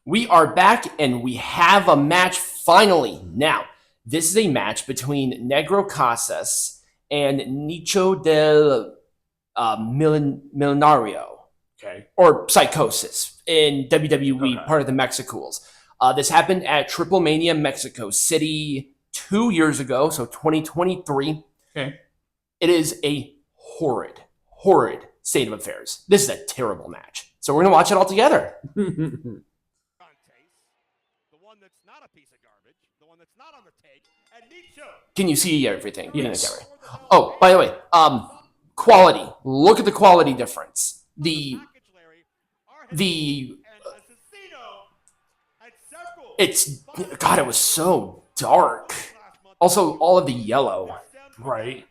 We are back and we have a match finally. Now, this is a match between Negro Casas and Nicho del Millonario, Okay. or Psychosis in WWE, Okay. part of the Mexicools. This happened at Triplemania Mexico City 2 years ago, so 2023. Okay. It is a horrid state of affairs. This is a terrible match. So we're going to watch it all together. Can you see everything? Yes. Oh, by the way, quality. Look at the quality difference. It's, God, it was so dark. Also, all of the yellow. Right.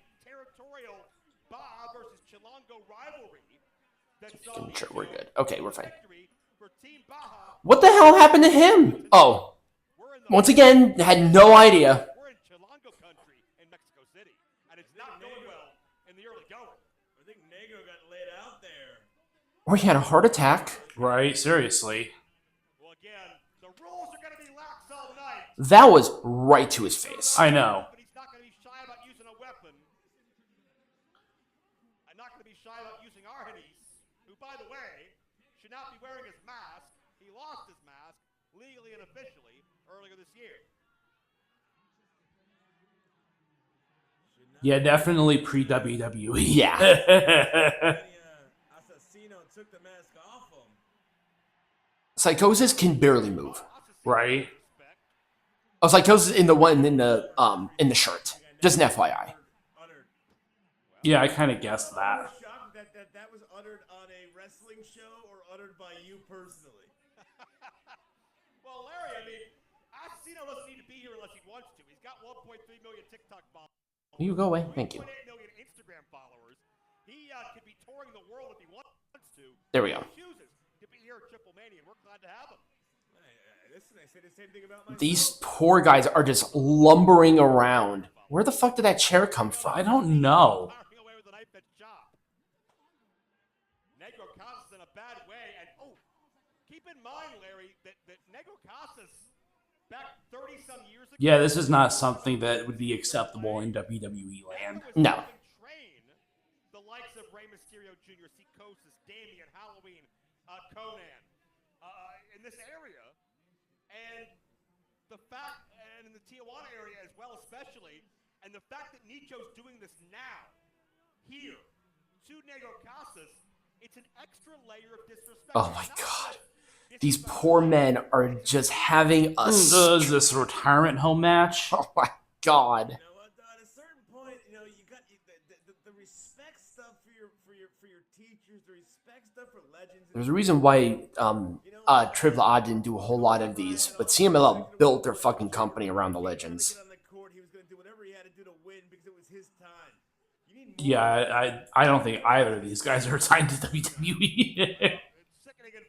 Making sure we're good. Okay, we're fine. What the hell happened to him? Oh, once again, had no idea. Or he had a heart attack. Right. Seriously. That was right to his face. I know. By the way, should not be wearing his mask. He lost his mask legally and officially earlier this year. Yeah, definitely pre-WWE. Yeah. Took the mask off him. Psychosis can barely move. Right. Oh, Psychosis in the one in the shirt. Just an FYI. Yeah, I kind of guessed that. That was uttered on a wrestling show or uttered by you personally? Well, Larry, I mean, Assassino doesn't need to be here unless he wants to. He's got 1.3 million TikTok followers. You go away. Thank you. 1.8 million Instagram followers. He could be touring the world if he wants to. There we go. He chooses to be here at Triplemania, and we're glad to have him. Listen, I say the same thing about myself. These poor guys are just lumbering around. Where the fuck did that chair come from? I don't know. Negro Casas in a bad way, and keep in mind, Larry, that Negro Casas back 30-some years ago. Yeah, this is not something that would be acceptable in WWE land. No. The likes of Rey Mysterio Jr., Psychosis, Damien, Halloween, Conan, in this area, and the fact, and in the Tijuana area as well, especially, and the fact that Nicho's doing this now, here, to Negro Casas, it's an extra layer of disrespect. Oh my God. These poor men are just having a... This retirement home match? Oh my God. You know what, at a certain point, you got the respect stuff for your teachers, the respect stuff for legends. There's a reason why AAA didn't do a whole lot of these, but CMLL built their fucking company around the legends. Yeah, I don't think either of these guys are signed to WWE.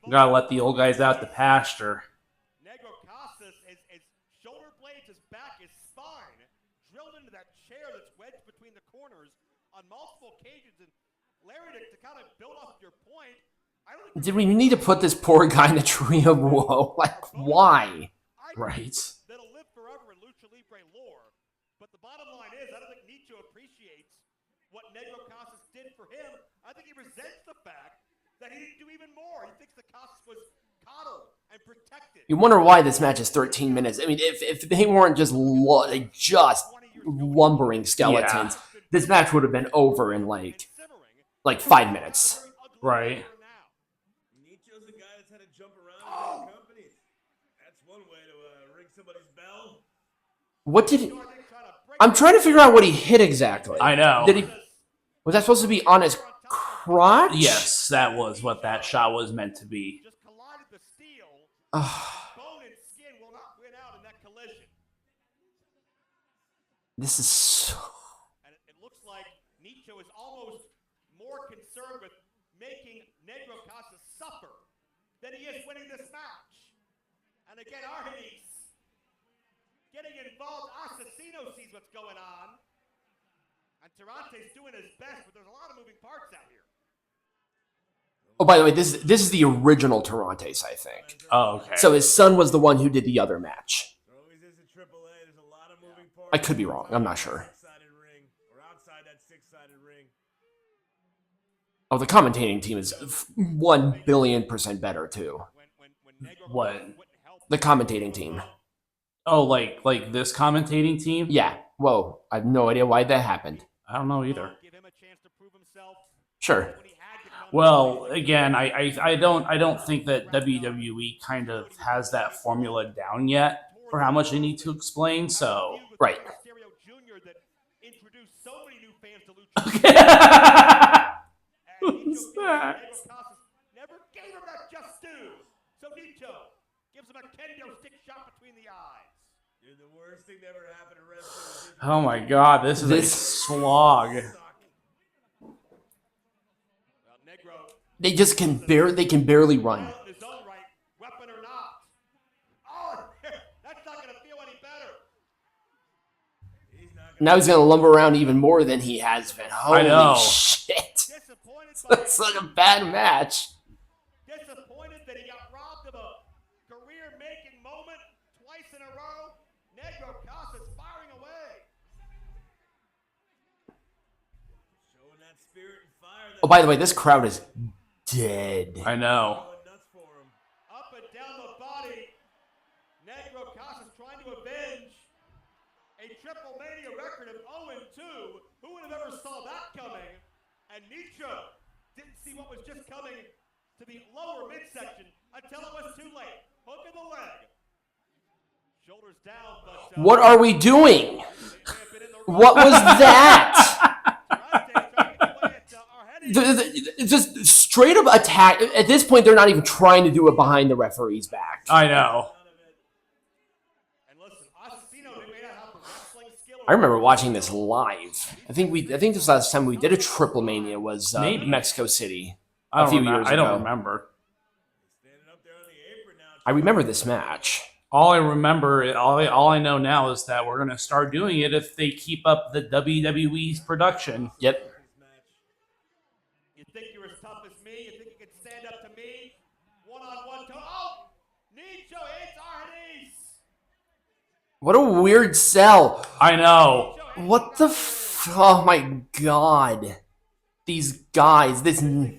Gotta let the old guys out the pasture. Negro Casas, his shoulder blades, his back, his spine drilled into that chair that's wedged between the corners on multiple occasions. And Larry, to kind of build off your point, I don't think did we need to put this poor guy in a tree of woe? Like, why? Right. That'll live forever in Lucha Libre lore. But the bottom line is, I don't think Nicho appreciates what Negro Casas did for him. I think he resents the fact that he didn't do even more. He thinks the Casas was coddled and protected. You wonder why this match is 13 minutes. I mean, if they weren't just lumbering skeletons, this match would have been over in like 5 minutes. Right. Nicho's a guy that's had to jump around in companies. That's one way to ring somebody's bell. What did he... I'm trying to figure out what he hit exactly. I know. Was that supposed to be on his crotch? Yes, that was what that shot was meant to be. Just collided the steel. Ah. Bone and skin will not win out in that collision. This is so... And it looks like Nicho is almost more concerned with making Negro Casas suffer than he is winning this match. And again, Argenis getting involved. Assassino sees what's going on. And Tarante's doing his best, but there's a lot of moving parts out here. Oh, by the way, this is the original Torontes, I think. Oh, okay. So his son was the one who did the other match. I could be wrong. I'm not sure. Oh, the commentating team is 1 billion% better too. What? The commentating team. Oh, like this commentating team? Yeah. Whoa. I have no idea why that happened. I don't know either. Sure. Well, again, I don't think that WWE kind of has that formula down yet for how much they need to explain. So right. Okay. What's that? Never gave him that just due. So Nicho gives him a kendo stick shot between the eyes. You're the worst thing that ever happened to wrestling. Oh my God, this is a slog. They just can barely run. Weapon or not. Oh, that's not gonna feel any better. Now he's gonna lumber around even more than he has been. Holy I know. shit! That's like a bad match. Disappointed that he got robbed of a career-making moment twice in a row. Negro Casas firing away. Showing that spirit and fire. Oh, by the way, this crowd is dead. I know. Up and down the body. Negro Casas trying to avenge a Triplemania record of 0-2. Who would have ever saw that coming? And Nicho didn't see what was just coming to the lower midsection until it was too late. Hook of the leg. Shoulders down, but... What are we doing? What was that? Just straight up attack. At this point, they're not even trying to do it behind the referee's back. I know. I remember watching this live. I think this last time we did a Triplemania was Mexico City a few years ago. I don't remember. I remember this match. All I remember, all I know now is that we're going to start doing it if they keep up the WWE's production. Yep. You think you're as tough as me? You think you can stand up to me? One-on-one. Oh! Nicho hits Arnis! What a weird sell. I know. What the oh my God. These guys, this... Negro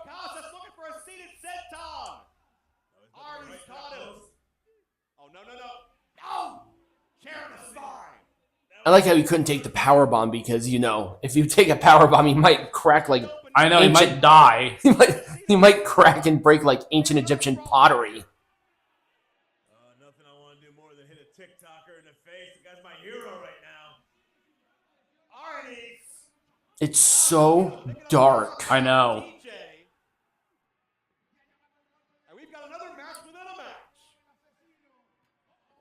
Casas looking for a seated senton. Arnis caught him. Oh, no. No! Chair in the spine. I like how he couldn't take the power bomb because, you know, if you take a power bomb, he might crack like... I know, he might die. he might crack and break like ancient Egyptian pottery. Nothing I want to do more than hit a TikToker in the face. The guy's my hero right now. Arnis. It's so dark. I know. And we've got another match within a match.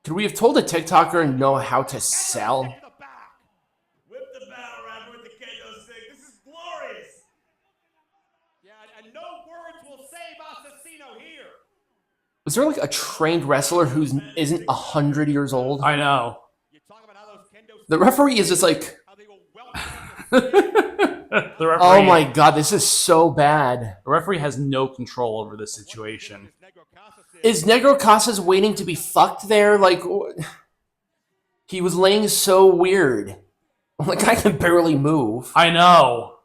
Could we have told a TikToker know how to sell? Whip the battle around with the kendo stick. This is glorious. Yeah, and no words will save Assassino here. Was there like a trained wrestler who isn't 100 years old? I know. The referee is just like... The referee, oh my God, this is so bad. The referee has no control over this situation. Is Negro Casas waiting to be fucked there? Like, he was laying so weird. Like, I can barely move. I know.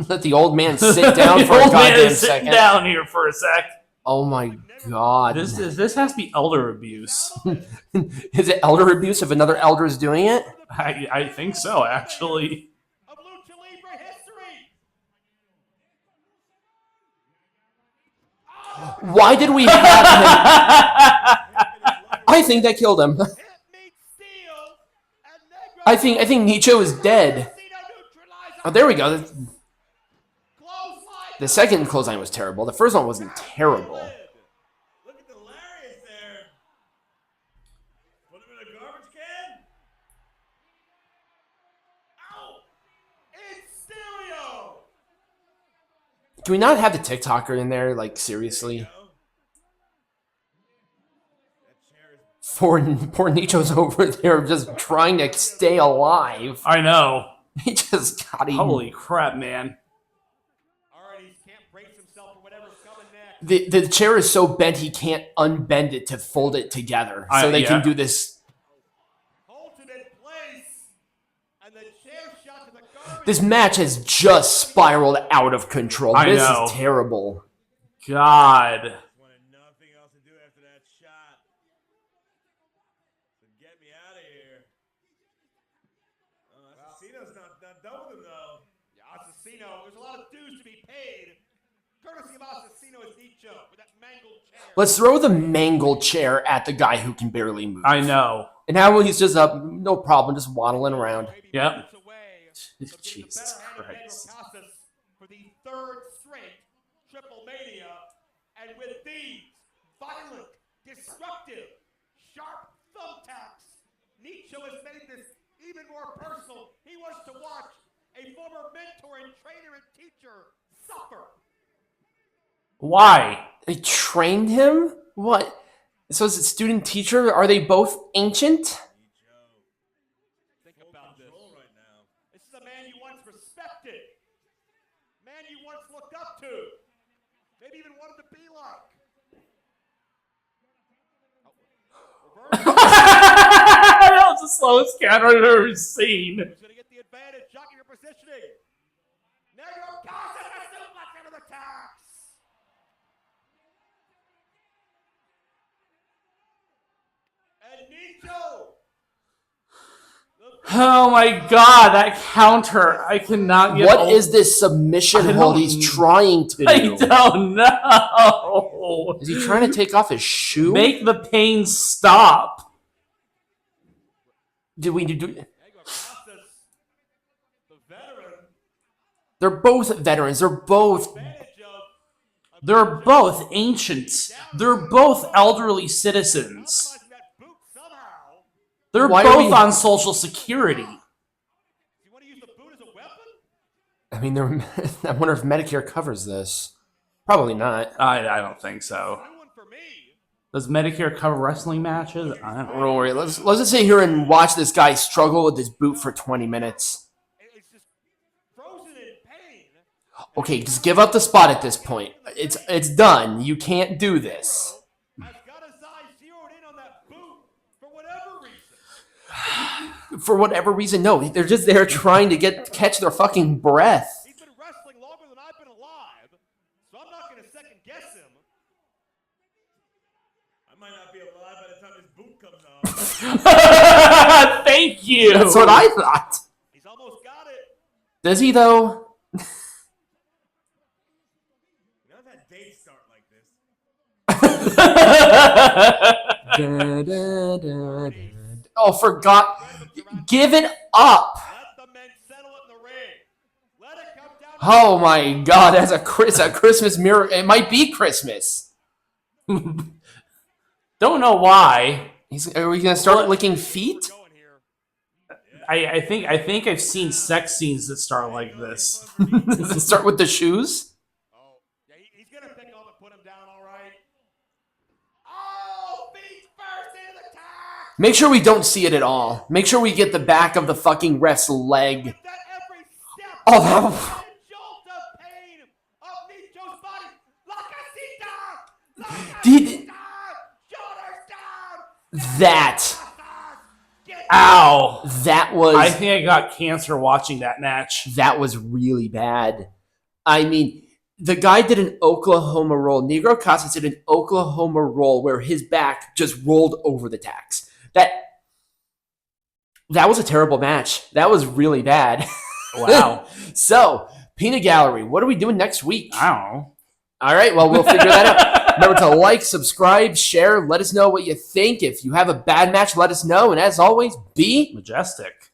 Let the old man sit down for a goddamn second. Sit down here for a sec. Oh my God. This has to be elder abuse. Is it elder abuse if another elder is doing it? I think so, actually. Why did we have him? I think that killed him. I think Nicho is dead. Oh, there we go. The second clothesline was terrible. The first one wasn't terrible. Look at the lariat there. Put him in a garbage can. Ow! It's stereo. Can we not have the TikToker in there? Like, seriously? Poor Nicho's over there just trying to stay alive. I know. He just got eaten. Holy crap, man. All right, he can't brace himself for whatever's coming next. The chair is so bent he can't unbend it to fold it together, so they can do this. Holds it in place, and the chair shot to the garbage. This match has just spiraled out of control. I This know. is terrible. God. Wanted nothing else to do after that shot. So get me out of here. Assassino's not done with him, though. Yeah, Assassino, there's a lot of dues to be paid. Courtesy of Assassino is Nicho with that mangled chair. Let's throw the mangled chair at the guy who can barely move. I know. And now he's just up, no problem, just waddling around. Yep. Jesus Christ. For the third straight Triplemania, and with these violent, disruptive, sharp thumbtacks, Nicho has made this even more personal. He wants to watch a former mentor and trainer and teacher suffer. Why? They trained him? What? So is it student teacher? Are they both ancient? Think about this. This is a man you once respected. Man you once looked up to. Maybe even wanted to be like. That was the slowest counter I've ever seen. Who's going to get the advantage? Jockey your positioning. Negro Casas has suplex into the tax. And Nicho. Oh my god, that counter. I cannot get What is this submission I hold don't- he's trying to I do? don't know. Is he trying to take off his shoe? Make the pain stop. Did we do? Negro Casas, the veteran, They're both veterans. They're both. advantage of They're both ancients. They're both elderly citizens. compromising that boot somehow. They're Why are both we- on Social Security. Do you want to use the boot as a weapon? I mean, I wonder if Medicare covers this. Probably not. I don't think so. New one for me. Does Medicare cover wrestling matches? I don't know. Don't worry. Let's just sit here and watch this guy struggle with his boot for 20 minutes. It's just frozen in pain. Okay, just give up the spot at this point. It's done. You can't do this. Has got his eyes zeroed in on that boot for whatever reason. For whatever reason, no. They're just there trying to catch their fucking breath. He's been wrestling longer than I've been alive, so I'm not going to second guess him. I might not be alive by the time his boot comes off. Thank you. That's what I thought. He's almost got it. Does he, though? You know that dates start like this. Oh, forgot. Give it up. Let the men settle it in the ring. Let it come down. Oh my god, that's a Christmas miracle. It might be Christmas. Don't know why. Are we gonna start licking feet? Going here. I think I've seen sex scenes that start like this. Does it start with the shoes? Oh, yeah, he's going to pick him up and put him down, all right. Oh, feet first into the tax. Make sure we don't see it at all. Make sure we get the back of the fucking ref's leg. With that every step. Oh, that. And jolt of pain of Nicho's body. La casita. Did- Shoulders down. That. Get Ow. That was. I think I got cancer watching that match. That was really bad. I mean, the guy did an Oklahoma roll. Negro Casas did an Oklahoma roll where his back just rolled over the tacks. That was a terrible match. That was really bad. Wow. So, Peanut Gallery, what are we doing next week? I don't know. All right, well, we'll figure that out. Remember to like, subscribe, share. Let us know what you think. If you have a bad match, let us know. And as always, be Majestic.